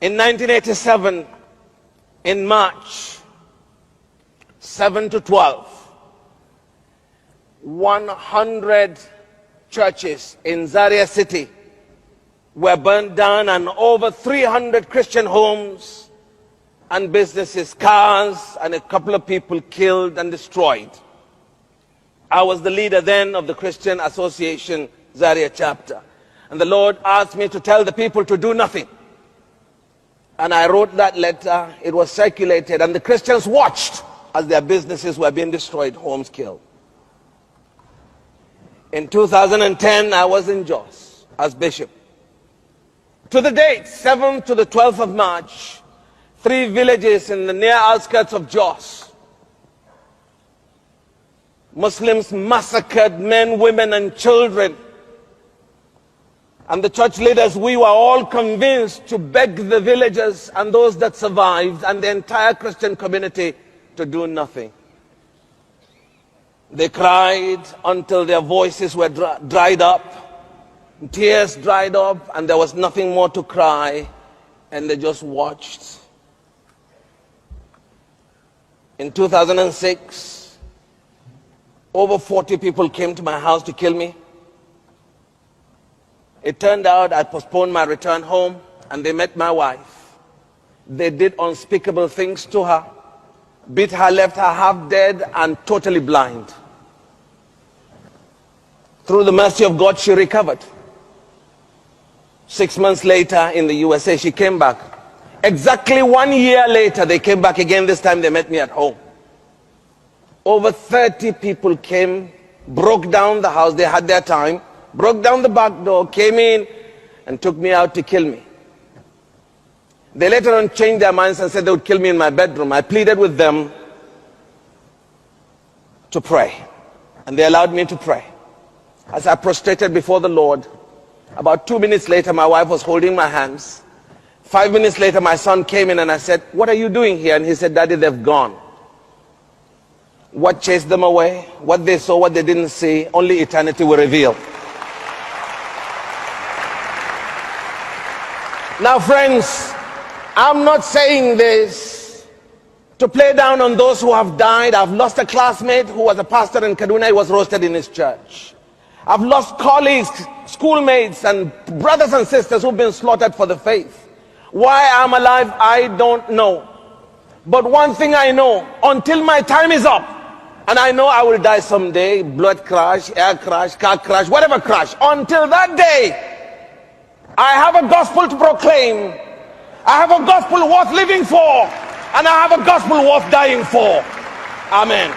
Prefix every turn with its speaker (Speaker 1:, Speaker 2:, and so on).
Speaker 1: In 1987, in March 7 to 12, 100 churches in Zaria City were burned down, and over 300 Christian homes and businesses, cars, and a couple of people killed and destroyed. I was the leader then of the Christian Association Zaria chapter, and the Lord asked me to tell the people to do nothing. And I wrote that letter. It was circulated, and the Christians watched as their businesses were being destroyed, homes killed. In 2010, I was in Jos as bishop. To the date, 7th to the 12th of March, 3 villages in the near outskirts of Jos, Muslims massacred men, women, and children. And the church leaders, we were all convinced to beg the villagers and those that survived and the entire Christian community to do nothing. They cried until their voices were dried up, tears dried up, and there was nothing more to cry, and they just watched. In 2006, over 40 people came to my house to kill me. It turned out I postponed my return home, and they met my wife. They did unspeakable things to her, beat her, left her half dead and totally blind. Through the mercy of God, she recovered. 6 months later in the USA, she came back. Exactly 1 year later, they came back again. This time they met me at home. Over 30 people came, broke down the house. They had their time, broke down the back door, came in and took me out to kill me. They later on changed their minds and said they would kill me in my bedroom. I pleaded with them to pray, and they allowed me to pray. As I prostrated before the Lord, about 2 minutes later, my wife was holding my hands. 5 minutes later, my son came in and I said, "What are you doing here?" And he said, "Daddy, they've gone." What chased them away, what they saw, what they didn't see, only eternity will reveal. Now, friends, I'm not saying this to play down on those who have died. I've lost a classmate who was a pastor in Kaduna. He was roasted in his church. I've lost colleagues, schoolmates, and brothers and sisters who've been slaughtered for the faith. Why I'm alive, I don't know. But one thing I know, until my time is up, and I know I will die someday, blood crash, air crash, car crash, whatever crash, until that day, I have a gospel to proclaim. I have a gospel worth living for, and I have a gospel worth dying for. Amen.